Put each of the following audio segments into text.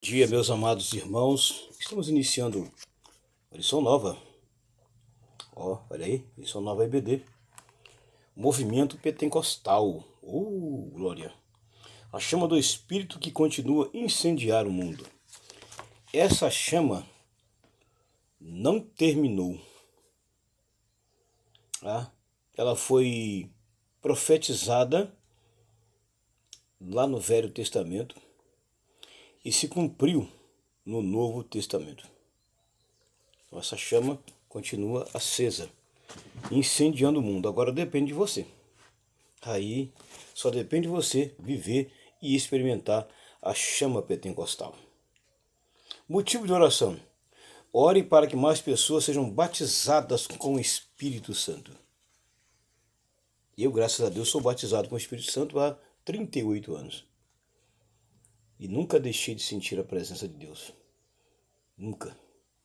Dia, meus amados irmãos. Estamos iniciando uma lição nova. Olha aí, lição nova EBD. Movimento Pentecostal. Glória. A chama do Espírito que continua a incendiar o mundo. Essa chama não terminou. Ela foi profetizada lá no Velho Testamento e se cumpriu no Novo Testamento. Então, essa chama continua acesa, incendiando o mundo. Agora depende de você. Aí só depende de você viver e experimentar a chama pentecostal. Motivo de oração. Ore para que mais pessoas sejam batizadas com o Espírito Santo. Eu, graças a Deus, sou batizado com o Espírito Santo há 38 anos. E nunca deixei de sentir a presença de Deus. Nunca.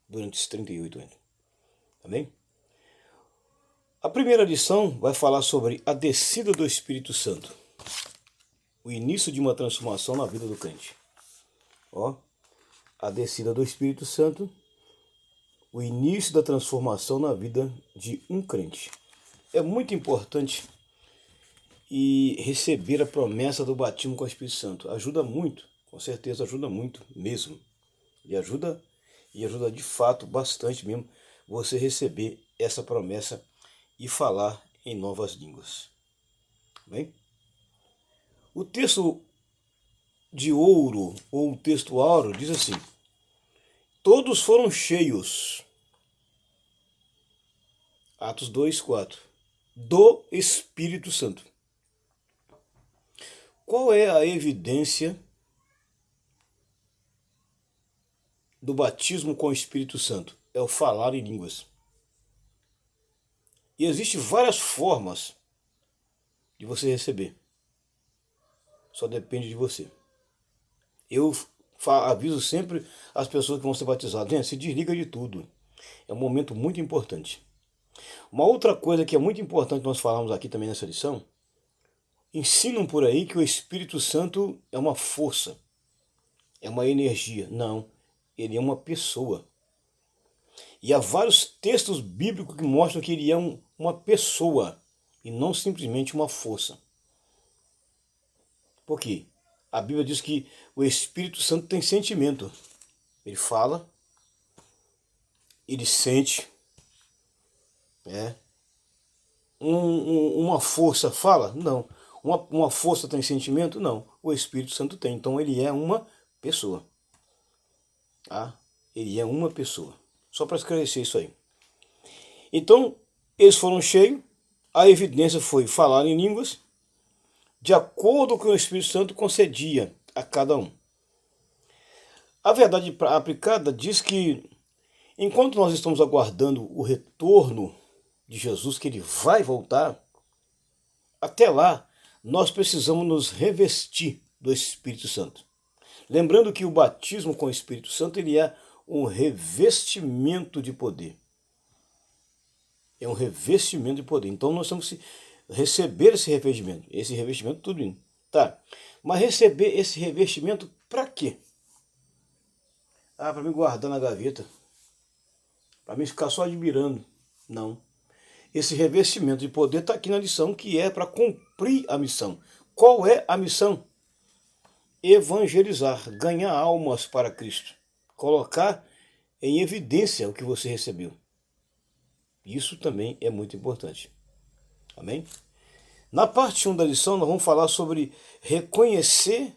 Durante esses 38 anos. Amém? A primeira lição vai falar sobre a descida do Espírito Santo. O início de uma transformação na vida do crente. A descida do Espírito Santo. O início da transformação na vida de um crente. É muito importante receber a promessa do batismo com o Espírito Santo. Ajuda muito, com certeza ajuda muito mesmo. E ajuda de fato bastante mesmo você receber essa promessa e falar em novas línguas. Bem? O texto de ouro, ou o texto áureo, diz assim: todos foram cheios, Atos 2:4, do Espírito Santo. Qual é a evidência do batismo com o Espírito Santo? É o falar em línguas. E existem várias formas de você receber. Só depende de você. Eu aviso sempre as pessoas que vão ser batizadas: gente, se desliga de tudo. É um momento muito importante. Uma outra coisa que é muito importante nós falamos aqui também nessa lição: ensinam por aí que o Espírito Santo é uma força, é uma energia. Não, ele é uma pessoa. E há vários textos bíblicos que mostram que ele é uma pessoa e não simplesmente uma força. Por quê? A Bíblia diz que o Espírito Santo tem sentimento. Ele fala, ele sente. Uma força fala? Não. Uma força tem sentimento? Não. O Espírito Santo tem. Então ele é uma pessoa. Ele é uma pessoa. Só para esclarecer isso aí. Então, eles foram cheios. A evidência foi falar em línguas, de acordo com o que o Espírito Santo concedia a cada um. A verdade aplicada diz que, enquanto nós estamos aguardando o retorno de Jesus, que ele vai voltar, até lá nós precisamos nos revestir do Espírito Santo. Lembrando que o batismo com o Espírito Santo ele é um revestimento de poder. É um revestimento de poder. Então nós temos que receber esse revestimento. Esse revestimento tudo indo. Tá. Mas receber esse revestimento para quê? Para me guardar na gaveta. Para me ficar só admirando. Não. Esse revestimento de poder está aqui na lição, que é para cumprir a missão. Qual é a missão? Evangelizar, ganhar almas para Cristo. Colocar em evidência o que você recebeu. Isso também é muito importante. Amém? Na parte 1 da lição, nós vamos falar sobre reconhecer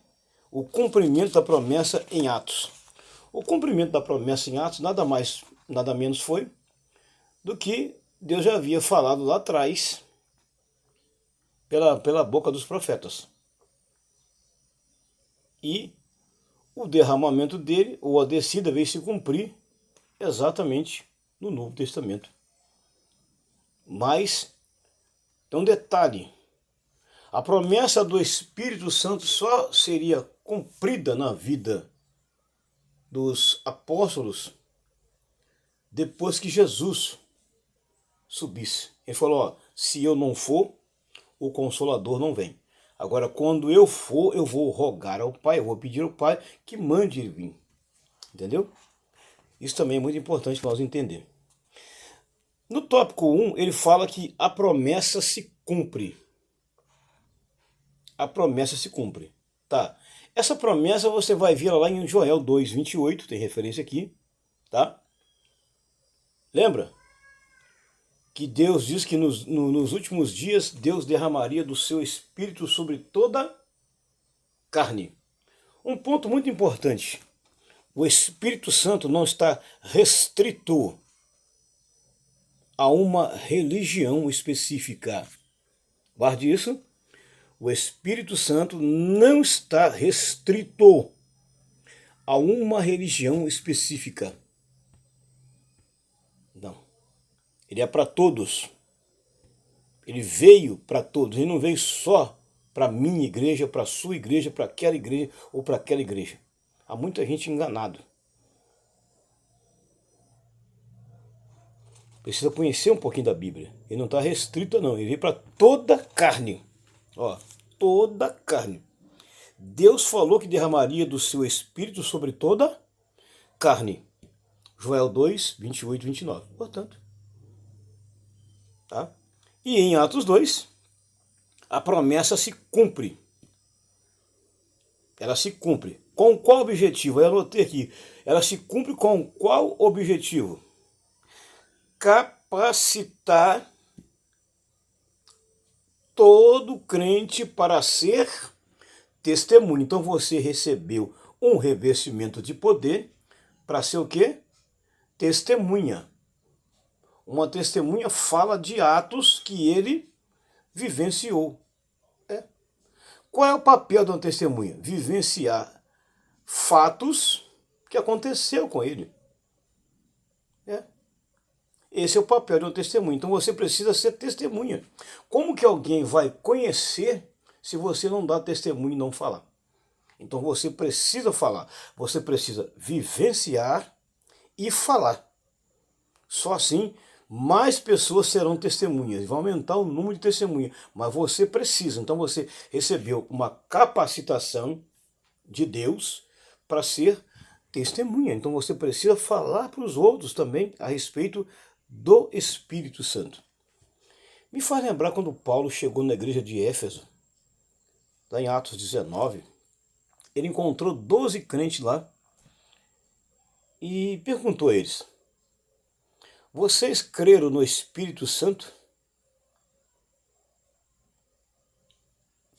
o cumprimento da promessa em Atos. O cumprimento da promessa em Atos nada mais, nada menos foi do que Deus já havia falado lá atrás pela boca dos profetas. E o derramamento dele, ou a descida, veio se cumprir exatamente no Novo Testamento. Mas tem um detalhe: a promessa do Espírito Santo só seria cumprida na vida dos apóstolos depois que Jesus subisse. Ele falou: se eu não for, o Consolador não vem. Agora, quando eu for, eu vou rogar ao Pai, eu vou pedir ao Pai que mande ele vir. Entendeu? Isso também é muito importante nós entender. No tópico 1, ele fala que a promessa se cumpre. A promessa se cumpre. Tá? Essa promessa você vai ver lá em Joel 2:28, tem referência aqui, tá? Lembra? Que Deus diz que nos últimos dias Deus derramaria do seu Espírito sobre toda carne. Um ponto muito importante. O Espírito Santo não está restrito a uma religião específica. Guarde isso. O Espírito Santo não está restrito a uma religião específica. Não. Ele é para todos. Ele veio para todos. Ele não veio só para a minha igreja, para a sua igreja, para aquela igreja ou para aquela igreja. Há muita gente enganada. Precisa conhecer um pouquinho da Bíblia. Ele não está restrito, não. Ele veio para toda carne. Ó, toda carne. Deus falou que derramaria do seu Espírito sobre toda carne. Joel 2:28-29. Portanto. Tá? E em Atos 2, a promessa se cumpre. Ela se cumpre. Com qual objetivo? Eu anotei aqui. Ela se cumpre com qual objetivo? Capacitar todo crente para ser testemunha. Então você recebeu um revestimento de poder para ser o quê? Testemunha. Uma testemunha fala de atos que ele vivenciou. Qual é o papel de uma testemunha? Vivenciar fatos que aconteceu com ele. Esse é o papel de uma testemunha. Então você precisa ser testemunha. Como que alguém vai conhecer se você não dá testemunho e não falar? Então você precisa falar. Você precisa vivenciar e falar. Só assim mais pessoas serão testemunhas. Vai aumentar o número de testemunhas. Mas você precisa. Então você recebeu uma capacitação de Deus para ser testemunha. Então você precisa falar para os outros também a respeito do Espírito Santo. Me faz lembrar quando Paulo chegou na igreja de Éfeso, lá em Atos 19, ele encontrou 12 crentes lá e perguntou a eles: vocês creram no Espírito Santo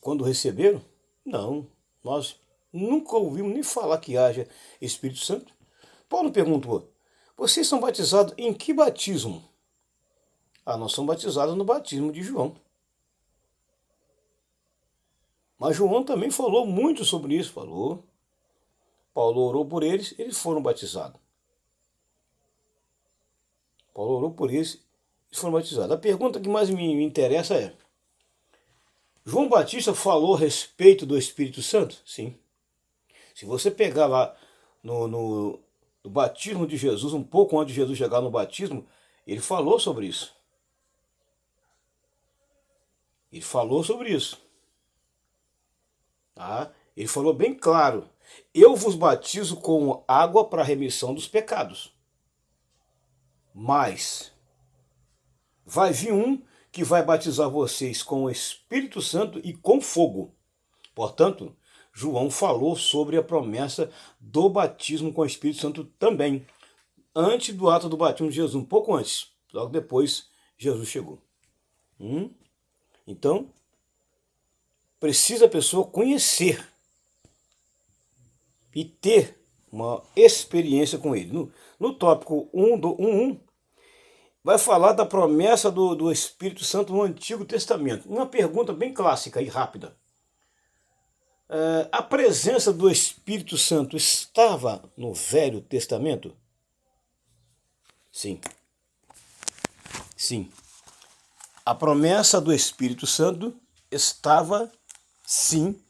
quando receberam? Não, nós nunca ouvimos nem falar que haja Espírito Santo. Paulo perguntou: vocês são batizados em que batismo? Ah, nós somos batizados no batismo de João. Mas João também falou muito sobre isso, falou. Paulo orou por eles, eles foram batizados. Paulo orou por eles, eles foram batizados. A pergunta que mais me interessa é: João Batista falou a respeito do Espírito Santo? Sim. Se você pegar lá no batismo de Jesus, um pouco antes de Jesus chegar no batismo, ele falou sobre isso. Ele falou sobre isso. Tá? Ele falou bem claro: eu vos batizo com água para a remissão dos pecados. Mas vai vir um que vai batizar vocês com o Espírito Santo e com fogo. Portanto, João falou sobre a promessa do batismo com o Espírito Santo também, antes do ato do batismo de Jesus, um pouco antes, logo depois Jesus chegou. Então, precisa a pessoa conhecer e ter uma experiência com ele. No tópico 1.1, vai falar da promessa do Espírito Santo no Antigo Testamento. Uma pergunta bem clássica e rápida. A presença do Espírito Santo estava no Velho Testamento? Sim. Sim. A promessa do Espírito Santo estava, sim,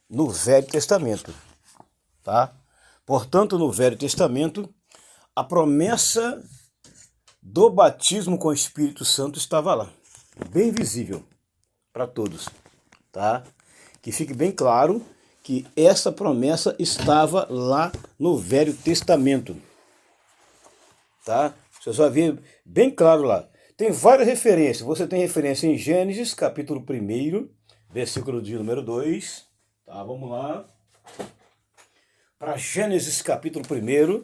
no Velho Testamento. Tá? Portanto, no Velho Testamento, a promessa do batismo com o Espírito Santo estava lá, bem visível para todos, tá? Que fique bem claro que essa promessa estava lá no Velho Testamento. Tá? Você vai ver bem claro lá. Tem várias referências. Você tem referência em Gênesis, capítulo 1, versículo de número 2. Tá, vamos lá. Para Gênesis, capítulo 1,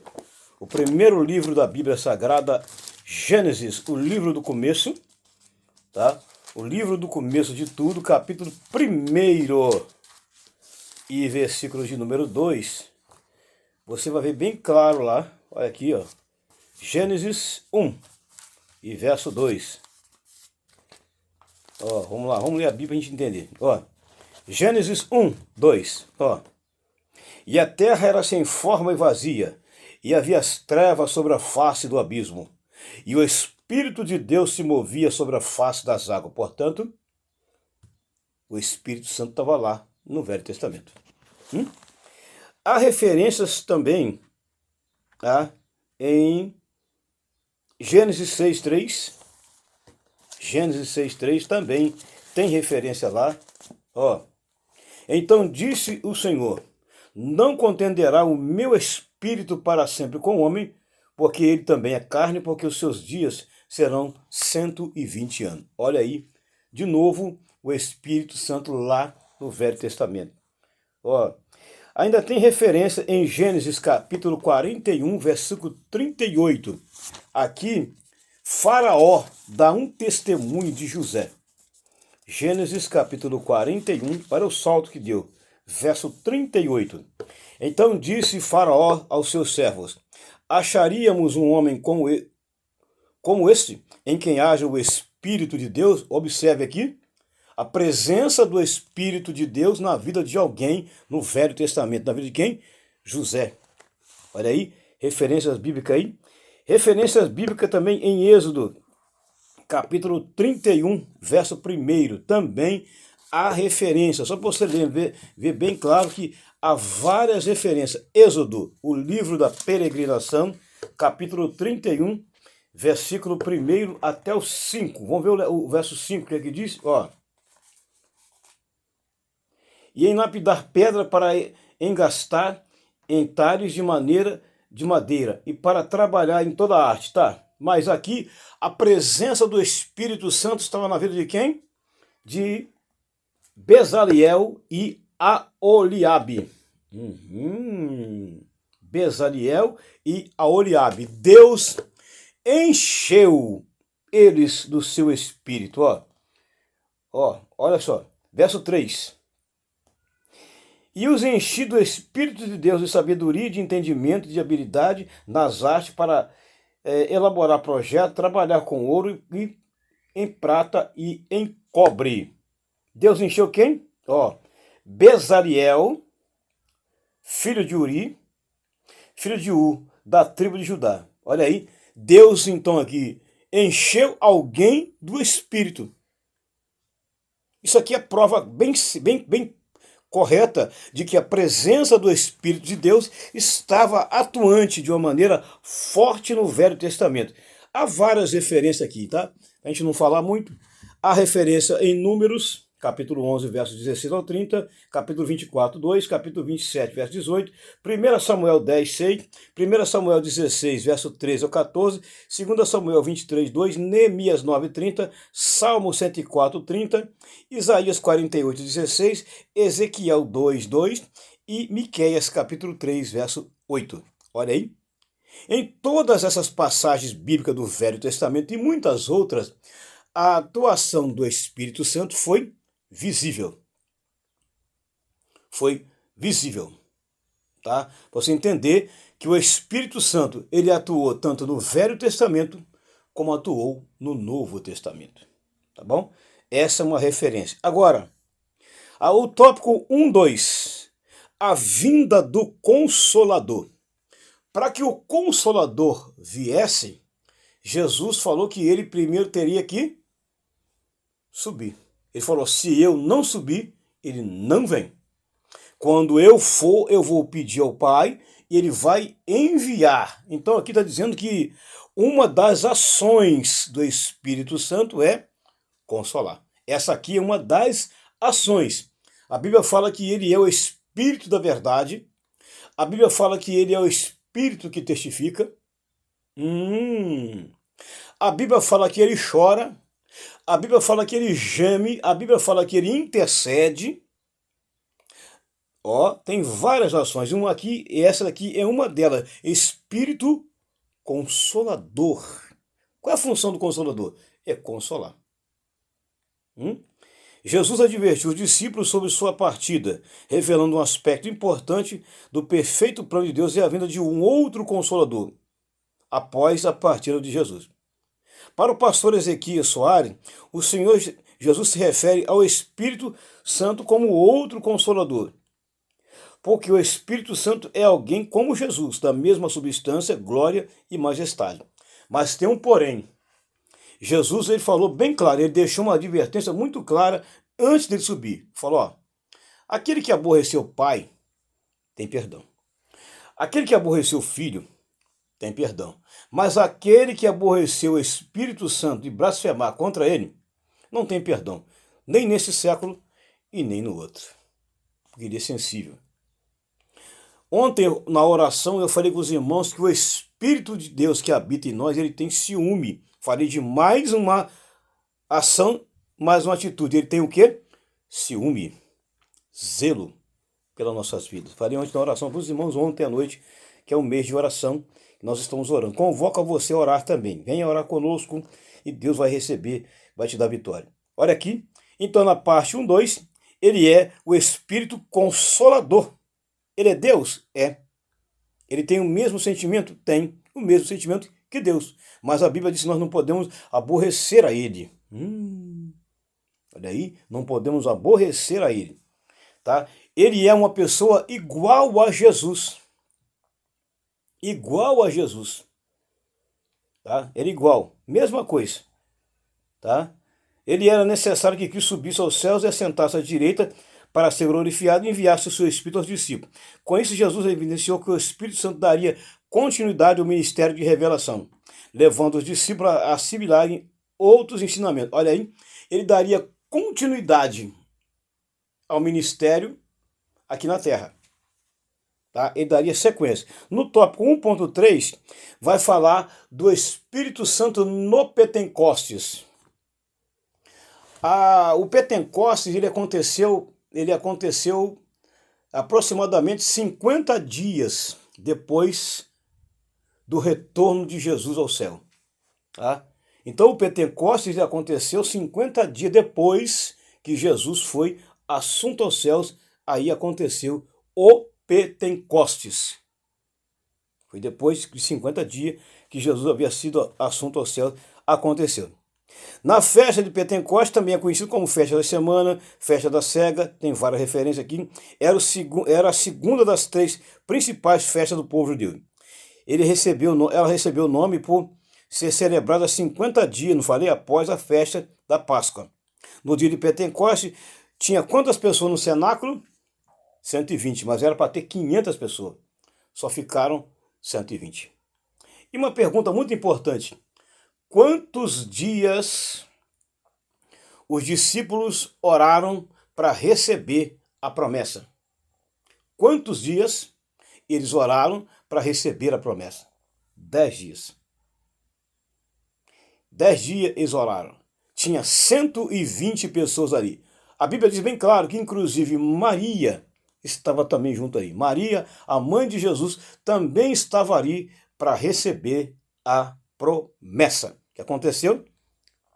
o primeiro livro da Bíblia Sagrada, Gênesis, o livro do começo. Tá? O livro do começo de tudo, capítulo 1 e versículo de número 2. Você vai ver bem claro lá. Olha aqui, ó. Gênesis 1 e verso 2. Ó, vamos lá, vamos ler a Bíblia para a gente entender. Ó, Gênesis 1, 2. Ó. E a terra era sem forma e vazia, e havia as trevas sobre a face do abismo, e o Espírito de Deus se movia sobre a face das águas. Portanto, o Espírito Santo estava lá no Velho Testamento. Há referências também em Gênesis 6:3. Gênesis 6:3 também tem referência lá. Ó. Então disse o Senhor: não contenderá o meu espírito para sempre com o homem, porque ele também é carne, porque os seus dias serão 120 anos. Olha aí, de novo, o Espírito Santo lá no Velho Testamento. Ó. Ainda tem referência em Gênesis capítulo 41, versículo 38. Aqui, Faraó dá um testemunho de José. Gênesis capítulo 41, para o salto que deu, verso 38. Então disse Faraó aos seus servos: acharíamos um homem como este, em quem haja o Espírito de Deus? Observe aqui a presença do Espírito de Deus na vida de alguém no Velho Testamento. Na vida de quem? José. Olha aí, referências bíblicas aí. Referências bíblicas também em Êxodo, capítulo 31, verso 1. Também há referência. Só para você ver bem claro que há várias referências. Êxodo, o livro da peregrinação, capítulo 31, versículo 1 até o 5. Vamos ver o verso 5, que é que diz? Ó. E em lapidar pedra para engastar em talhos de madeira e para trabalhar em toda a arte, tá? Mas aqui a presença do Espírito Santo estava na vida de quem? De Bezaliel e Aholiabe. Bezaliel e Aholiabe. Deus encheu eles do seu Espírito, ó. Ó, olha só, verso 3. E os enchi do Espírito de Deus de sabedoria, de entendimento, de habilidade nas artes para elaborar projetos, trabalhar com ouro e em prata e em cobre. Deus encheu quem? Ó, Bezaliel, filho de Uri, filho de U, da tribo de Judá. Olha aí, Deus então aqui encheu alguém do Espírito. Isso aqui é prova bem correta de que a presença do Espírito de Deus estava atuante de uma maneira forte no Velho Testamento. Há várias referências aqui, tá? A gente não falar muito. Há referência em Números, capítulo 11, versos 16 ao 30, capítulo 24, 2, capítulo 27, verso 18, 1 Samuel 10, 6, 1 Samuel 16, verso 13 ao 14, 2 Samuel 23, 2, Neemias 9, 30, Salmo 104, 30, Isaías 48, 16, Ezequiel 2, 2 e Miqueias capítulo 3, verso 8. Olha aí. Em todas essas passagens bíblicas do Velho Testamento e muitas outras, a atuação do Espírito Santo foi visível. Foi visível. Tá? Para você entender que o Espírito Santo, ele atuou tanto no Velho Testamento como atuou no Novo Testamento. Tá bom? Essa é uma referência. Agora, o tópico 1.2. A vinda do Consolador. Para que o Consolador viesse, Jesus falou que ele primeiro teria que subir. Ele falou, se eu não subir, ele não vem. Quando eu for, eu vou pedir ao Pai e ele vai enviar. Então aqui está dizendo que uma das ações do Espírito Santo é consolar. Essa aqui é uma das ações. A Bíblia fala que ele é o Espírito Espírito da verdade. A Bíblia fala que ele é o Espírito que testifica. A Bíblia fala que ele chora. A Bíblia fala que ele geme. A Bíblia fala que ele intercede. Ó, tem várias ações. Uma aqui, e essa daqui é uma delas. Espírito Consolador. Qual é a função do Consolador? É consolar. Jesus advertiu os discípulos sobre sua partida, revelando um aspecto importante do perfeito plano de Deus e a vinda de um outro Consolador, após a partida de Jesus. Para o pastor Ezequias Soares, o Senhor Jesus se refere ao Espírito Santo como outro Consolador, porque o Espírito Santo é alguém como Jesus, da mesma substância, glória e majestade. Mas tem um porém. Jesus, ele falou bem claro, ele deixou uma advertência muito clara antes dele subir. Falou, ó, aquele que aborreceu o pai, tem perdão. Aquele que aborreceu o filho, tem perdão. Mas aquele que aborreceu o Espírito Santo e blasfemar contra ele, não tem perdão. Nem nesse século e nem no outro. Porque ele é sensível. Ontem, na oração, eu falei com os irmãos que o Espírito de Deus que habita em nós, ele tem ciúme. Falei de mais uma ação, mais uma atitude. Ele tem o quê? Ciúme, zelo pelas nossas vidas. Falei ontem na oração para os irmãos ontem à noite, que é um mês de oração, que nós estamos orando. Convoco a você a orar também. Venha orar conosco e Deus vai receber, vai te dar vitória. Olha aqui, então na parte 1, 2, ele é o Espírito Consolador. Ele é Deus? É. Ele tem o mesmo sentimento? Tem o mesmo sentimento que Deus. Mas a Bíblia diz que nós não podemos aborrecer a ele. Olha aí, não podemos aborrecer a ele. Tá? Ele é uma pessoa igual a Jesus. Igual a Jesus. Tá? Ele é igual, mesma coisa. Tá? Ele era necessário que Cristo subisse aos céus e assentasse à direita para ser glorificado e enviasse o seu Espírito aos discípulos. Com isso, Jesus evidenciou que o Espírito Santo daria continuidade ao ministério de revelação, levando os discípulos a assimilarem outros ensinamentos. Olha aí, ele daria continuidade ao ministério aqui na Terra. Tá? Ele daria sequência. No tópico 1.3, vai falar do Espírito Santo no Pentecostes. O Pentecostes ele aconteceu aproximadamente 50 dias depois do retorno de Jesus ao céu. Tá? Então o Pentecostes aconteceu 50 dias depois que Jesus foi assunto aos céus, aí aconteceu o Pentecostes. Foi depois de 50 dias que Jesus havia sido assunto aos céus, aconteceu. Na festa de Pentecostes, também é conhecido como festa da semana, festa da cega, tem várias referências aqui, era a segunda das 3 principais festas do povo judeu. Ela recebeu o nome por ser celebrada 50 dias, não falei, após a festa da Páscoa. No dia de Pentecostes, tinha quantas pessoas no cenáculo? 120, mas era para ter 500 pessoas. Só ficaram 120. E uma pergunta muito importante. Quantos dias os discípulos oraram para receber a promessa? Quantos dias eles oraram para receber a promessa? 10 dias. 10 dias eles oraram. Tinha 120 pessoas ali. A Bíblia diz bem claro que inclusive Maria estava também junto aí. Maria, a mãe de Jesus, também estava ali para receber a promessa. O que aconteceu?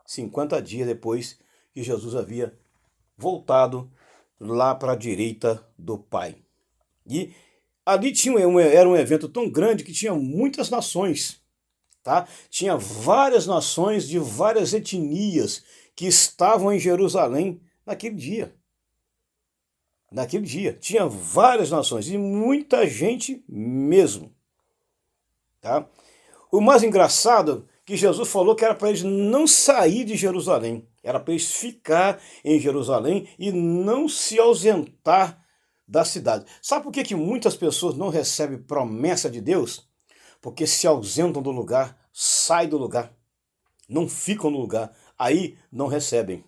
50 dias depois que Jesus havia voltado lá para a direita do Pai. E ali era um evento tão grande que tinha muitas nações. Tá? Tinha várias nações de várias etnias que estavam em Jerusalém naquele dia. Naquele dia. Tinha várias nações e muita gente mesmo. Tá? O mais engraçado é que Jesus falou que era para eles não sair de Jerusalém. Era para eles ficar em Jerusalém e não se ausentar da cidade. Sabe por que muitas pessoas não recebem promessa de Deus? Porque se ausentam do lugar, saem do lugar, não ficam no lugar, aí não recebem.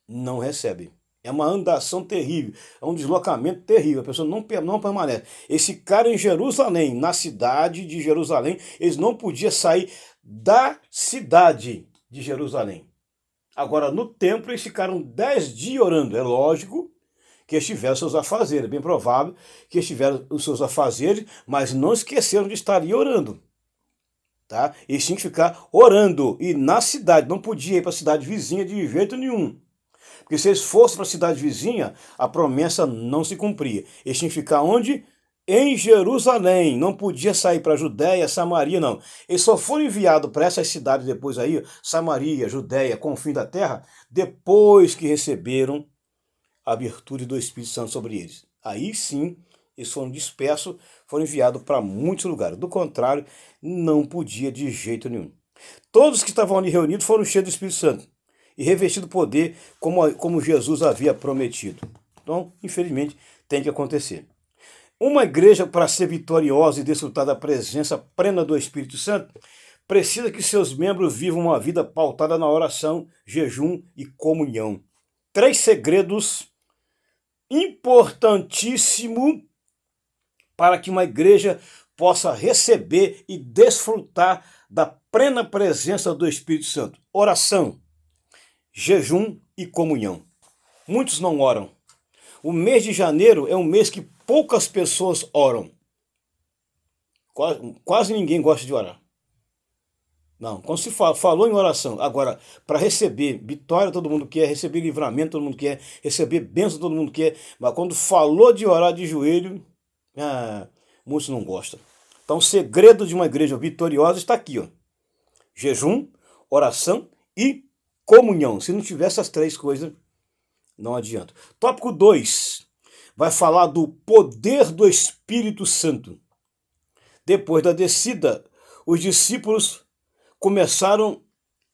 Não recebem. É uma andação terrível, é um deslocamento terrível, a pessoa não permanece. Esse cara em Jerusalém, na cidade de Jerusalém, eles não podiam sair da cidade de Jerusalém. Agora, no templo, eles ficaram 10 dias orando. É lógico que eles tiveram seus afazeres, é bem provável que eles tiveram os seus afazeres, mas não esqueceram de estar ali orando. Tá? Eles tinham que ficar orando, e na cidade, não podia ir para a cidade vizinha de jeito nenhum. Porque se eles fossem para a cidade vizinha, a promessa não se cumpria. Eles tinham que ficar onde? Em Jerusalém. Não podia sair para a Judéia, Samaria, não. Eles só foram enviados para essas cidades depois aí, Samaria, Judéia, confim da terra, depois que receberam a virtude do Espírito Santo sobre eles. Aí sim, eles foram dispersos, foram enviados para muitos lugares. Do contrário, não podia de jeito nenhum. Todos que estavam ali reunidos foram cheios do Espírito Santo e revestido poder como Jesus havia prometido. Então, infelizmente, tem que acontecer. Uma igreja, para ser vitoriosa e desfrutar da presença plena do Espírito Santo, precisa que seus membros vivam uma vida pautada na oração, jejum e comunhão. 3 segredos importantíssimos para que uma igreja possa receber e desfrutar da plena presença do Espírito Santo. Oração, jejum e comunhão. Muitos não oram. O mês de janeiro é um mês que poucas pessoas oram. Quase ninguém gosta de orar. Não, quando se falou em oração, agora, para receber vitória todo mundo quer, receber livramento todo mundo quer, receber bênção todo mundo quer, mas quando falou de orar de joelho, muitos não gostam. Então o segredo de uma igreja vitoriosa está aqui, ó. Jejum, oração e comunhão. Se não tiver essas 3 coisas, não adianta. Tópico 2 vai falar do poder do Espírito Santo. Depois da descida, os discípulos começaram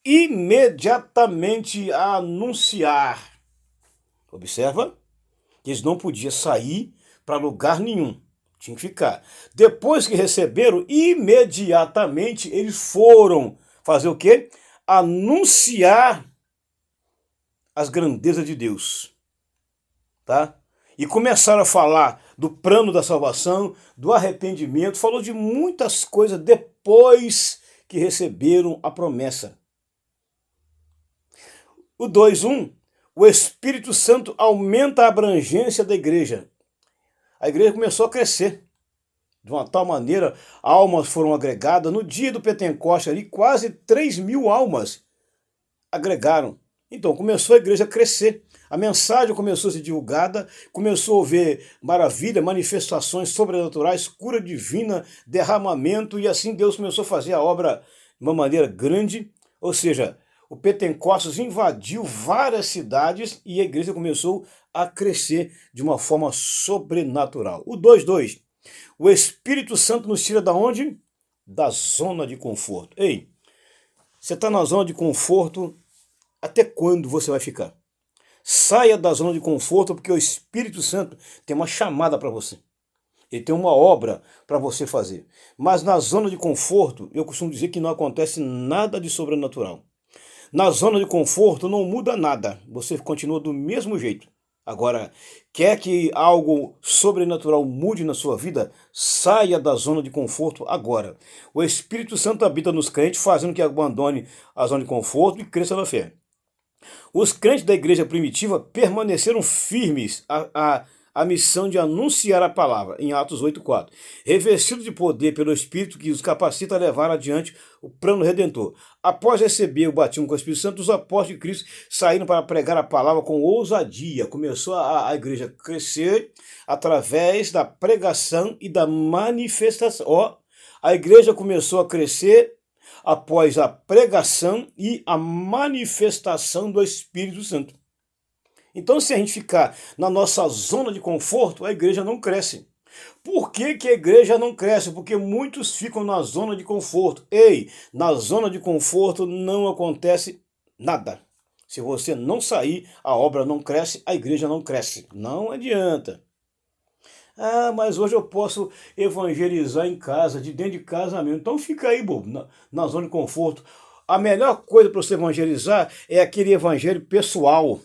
imediatamente a anunciar. Observa que eles não podiam sair para lugar nenhum. Tinha que ficar. Depois que receberam, imediatamente eles foram fazer o quê? Anunciar as grandezas de Deus. Tá? E começaram a falar do plano da salvação, do arrependimento, falou de muitas coisas depois que receberam a promessa. O 2.1, o Espírito Santo aumenta a abrangência da igreja. A igreja começou a crescer. De uma tal maneira, almas foram agregadas. No dia do Pentecostes, ali, quase 3.000 almas agregaram. Então, começou a igreja a crescer. A mensagem começou a ser divulgada, começou a ver maravilha, manifestações sobrenaturais, cura divina, derramamento, e assim Deus começou a fazer a obra de uma maneira grande. Ou seja, o Pentecostes invadiu várias cidades e a igreja começou a crescer de uma forma sobrenatural. O 2.2, o Espírito Santo nos tira da onde? Da zona de conforto. Ei, você está na zona de conforto, até quando você vai ficar? Saia da zona de conforto, porque o Espírito Santo tem uma chamada para você. Ele tem uma obra para você fazer. Mas na zona de conforto, eu costumo dizer que não acontece nada de sobrenatural. Na zona de conforto não muda nada. Você continua do mesmo jeito. Agora, quer que algo sobrenatural mude na sua vida? Saia da zona de conforto agora. O Espírito Santo habita nos crentes, fazendo que abandone a zona de conforto e cresça na fé. Os crentes da igreja primitiva permaneceram firmes à missão de anunciar a palavra, em Atos 8.4. Revestidos de poder pelo Espírito que os capacita a levar adiante o plano redentor. Após receber o batismo com o Espírito Santo, os apóstolos de Cristo saíram para pregar a palavra com ousadia. Começou a igreja a crescer através da pregação e da manifestação. A igreja começou a crescer após a pregação e a manifestação do Espírito Santo. Então, se a gente ficar na nossa zona de conforto, a igreja não cresce. Por que a igreja não cresce? Porque muitos ficam na zona de conforto. Ei, na zona de conforto não acontece nada. Se você não sair, a obra não cresce, a igreja não cresce. Não adianta. Mas hoje eu posso evangelizar em casa, de dentro de casa mesmo. Então fica aí, bobo, na zona de conforto. A melhor coisa para você evangelizar é aquele evangelho pessoal.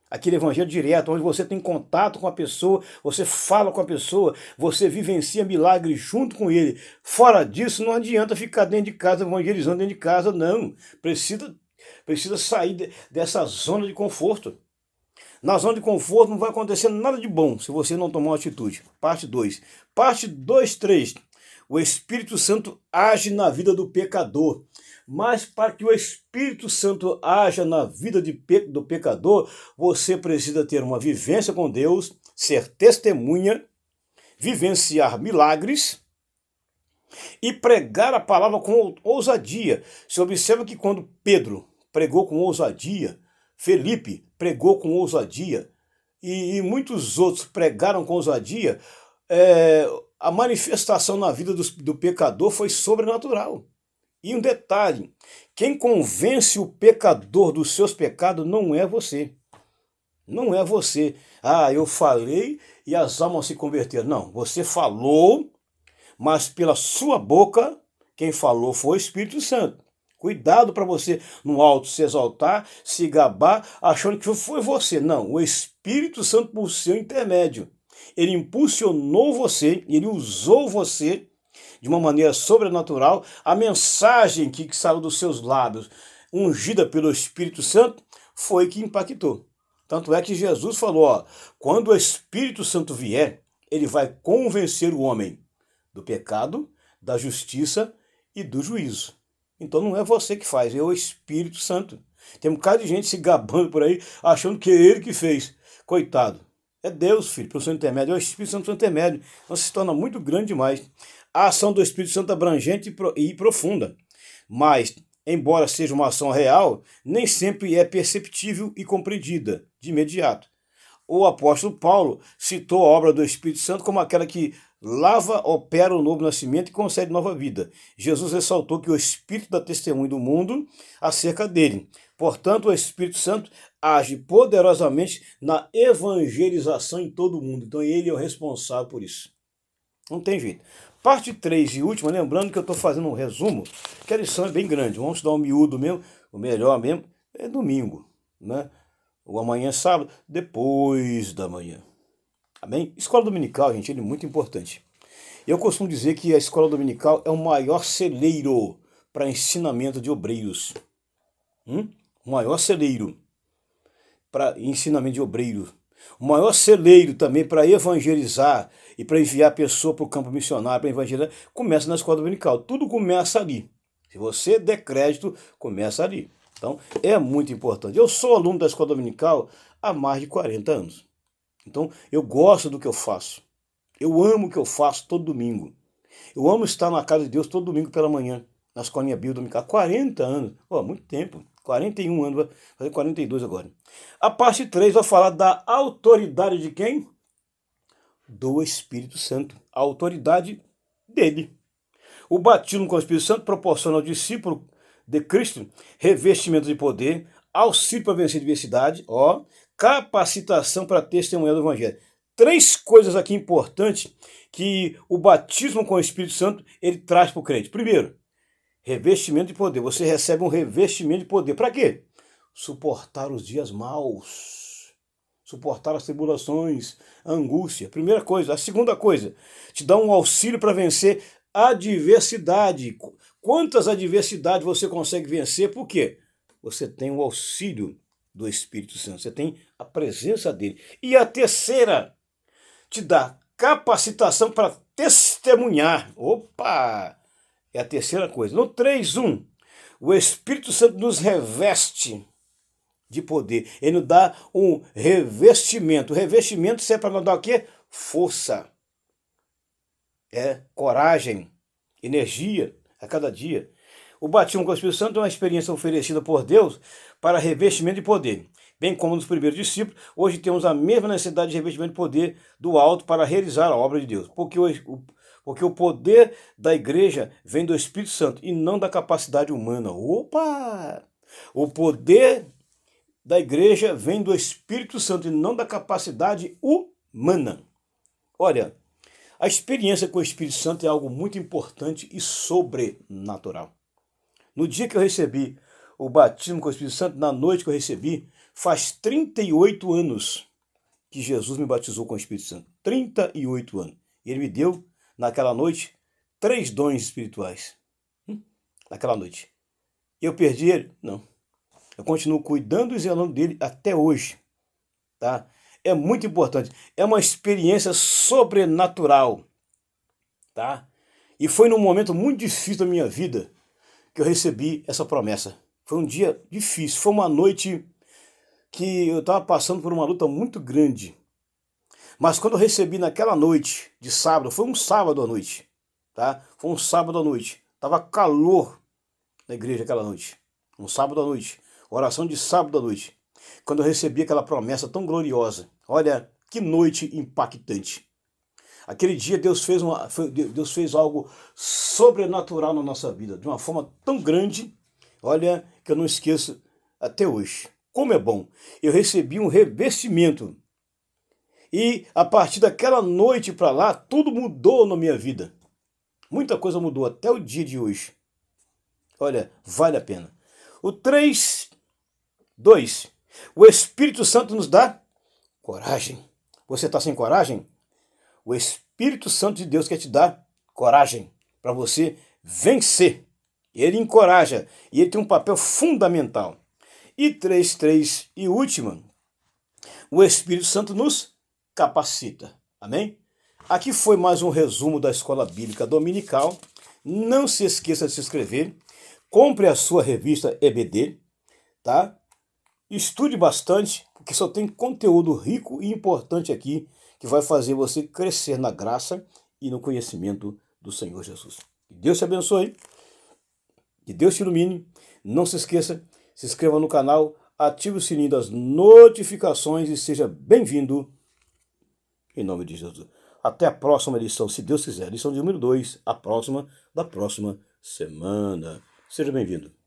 Aquele evangelho direto, onde você tem contato com a pessoa, você fala com a pessoa, você vivencia milagre junto com ele. Fora disso, não adianta ficar dentro de casa, evangelizando dentro de casa, não. Precisa sair dessa zona de conforto. Na zona de conforto não vai acontecer nada de bom se você não tomar uma atitude. Parte 2. Parte 2.3. O Espírito Santo age na vida do pecador. Mas para que o Espírito Santo haja na vida do pecador, você precisa ter uma vivência com Deus, ser testemunha, vivenciar milagres e pregar a palavra com ousadia. Você observa que quando Pedro pregou com ousadia, Felipe pregou com ousadia e muitos outros pregaram com ousadia, a manifestação na vida do pecador foi sobrenatural. E um detalhe, quem convence o pecador dos seus pecados não é você. Não é você. Ah, eu falei e as almas se converteram. Não, você falou, mas pela sua boca, quem falou foi o Espírito Santo. Cuidado para você no alto se exaltar, se gabar, achando que foi você. Não, o Espírito Santo por seu intermédio. Ele impulsionou você, ele usou você de uma maneira sobrenatural. A mensagem que saiu dos seus lábios, ungida pelo Espírito Santo, foi que impactou. Tanto é que Jesus falou, ó, quando o Espírito Santo vier, ele vai convencer o homem do pecado, da justiça e do juízo. Então não é você que faz, é o Espírito Santo. Tem um bocado de gente se gabando por aí, achando que é ele que fez. Coitado. É Deus, filho, pelo seu intermédio, é o Espírito Santo pelo seu intermédio. Então se torna muito grande demais. A ação do Espírito Santo é abrangente e profunda. Mas, embora seja uma ação real, nem sempre é perceptível e compreendida de imediato. O apóstolo Paulo citou a obra do Espírito Santo como aquela que lava, opera o novo nascimento e concede nova vida. Jesus ressaltou que o Espírito dá testemunho do mundo acerca dele. Portanto, o Espírito Santo age poderosamente na evangelização em todo o mundo. Então ele é o responsável por isso. Não tem jeito. Parte 3 e última, lembrando que eu estou fazendo um resumo, que a lição é bem grande. Vamos dar um miúdo mesmo, o melhor mesmo é domingo, né? O amanhã é sábado, depois da manhã. Amém? Escola dominical, gente, ele é muito importante. Eu costumo dizer que a escola dominical é o maior celeiro para ensinamento de obreiros. O maior celeiro para ensinamento de obreiros. O maior celeiro também para evangelizar e para enviar a pessoa para o campo missionário, para evangelizar, começa na escola dominical. Tudo começa ali. Se você der crédito, começa ali. Então, é muito importante. Eu sou aluno da escola dominical há mais de 40 anos. Então, eu gosto do que eu faço. Eu amo o que eu faço todo domingo. Eu amo estar na casa de Deus todo domingo pela manhã, na escolinha bíblica dominical. 40 anos. Muito tempo. 41 anos, vai fazer 42 agora. A parte 3 vai falar da autoridade de quem? Do Espírito Santo. A autoridade dele. O batismo com o Espírito Santo proporciona ao discípulo de Cristo revestimento de poder, auxílio para vencer a adversidade, capacitação para testemunhar do Evangelho. 3 coisas aqui importantes que o batismo com o Espírito Santo ele traz para o crente. Primeiro, revestimento de poder. Você recebe um revestimento de poder. Para quê? Suportar os dias maus. Suportar as tribulações, a angústia. Primeira coisa. A segunda coisa, te dá um auxílio para vencer a adversidade. Quantas adversidades você consegue vencer? Por quê? Você tem o auxílio do Espírito Santo. Você tem a presença dele. E a terceira, te dá capacitação para testemunhar. Opa! É a terceira coisa. No 3.1, o Espírito Santo nos reveste de poder. Ele nos dá um revestimento. O revestimento serve para nos dar o quê? Força. Coragem, energia a cada dia. O batismo com o Espírito Santo é uma experiência oferecida por Deus para revestimento de poder. Bem como nos primeiros discípulos, hoje temos a mesma necessidade de revestimento de poder do alto para realizar a obra de Deus. Porque o poder da igreja vem do Espírito Santo e não da capacidade humana. Opa! O poder da igreja vem do Espírito Santo e não da capacidade humana. Olha, a experiência com o Espírito Santo é algo muito importante e sobrenatural. No dia que eu recebi o batismo com o Espírito Santo, na noite que eu recebi, Faz 38 anos que Jesus me batizou com o Espírito Santo. 38 anos. E ele me deu, naquela noite, 3 dons espirituais. Naquela noite. Eu perdi ele? Não. Eu continuo cuidando e zelando dele até hoje. Tá? É muito importante. É uma experiência sobrenatural. Tá? E foi num momento muito difícil da minha vida que eu recebi essa promessa. Foi um dia difícil. Foi uma noite que eu estava passando por uma luta muito grande. Mas quando eu recebi naquela noite de sábado, foi um sábado à noite, tá? Foi um sábado à noite. Tava calor na igreja aquela noite. Um sábado à noite. Oração de sábado à noite. Quando eu recebi aquela promessa tão gloriosa. Olha, que noite impactante. Aquele dia Deus fez algo sobrenatural na nossa vida, de uma forma tão grande, olha, que eu não esqueço até hoje. Como é bom. Eu recebi um revestimento. E a partir daquela noite para lá, tudo mudou na minha vida. Muita coisa mudou até o dia de hoje. Olha, vale a pena. O 3:2. O Espírito Santo nos dá coragem. Você está sem coragem? O Espírito Santo de Deus quer te dar coragem para você vencer. Ele encoraja e ele tem um papel fundamental. E 3:3 e última, o Espírito Santo nos capacita. Amém? Aqui foi mais um resumo da Escola Bíblica Dominical. Não se esqueça de se inscrever. Compre a sua revista EBD, tá? Estude bastante, porque só tem conteúdo rico e importante aqui que vai fazer você crescer na graça e no conhecimento do Senhor Jesus. Que Deus te abençoe, que Deus te ilumine. Não se esqueça, se inscreva no canal, ative o sininho das notificações e seja bem-vindo em nome de Jesus. Até a próxima lição, se Deus quiser. Lição de número 2, a próxima da próxima semana. Seja bem-vindo.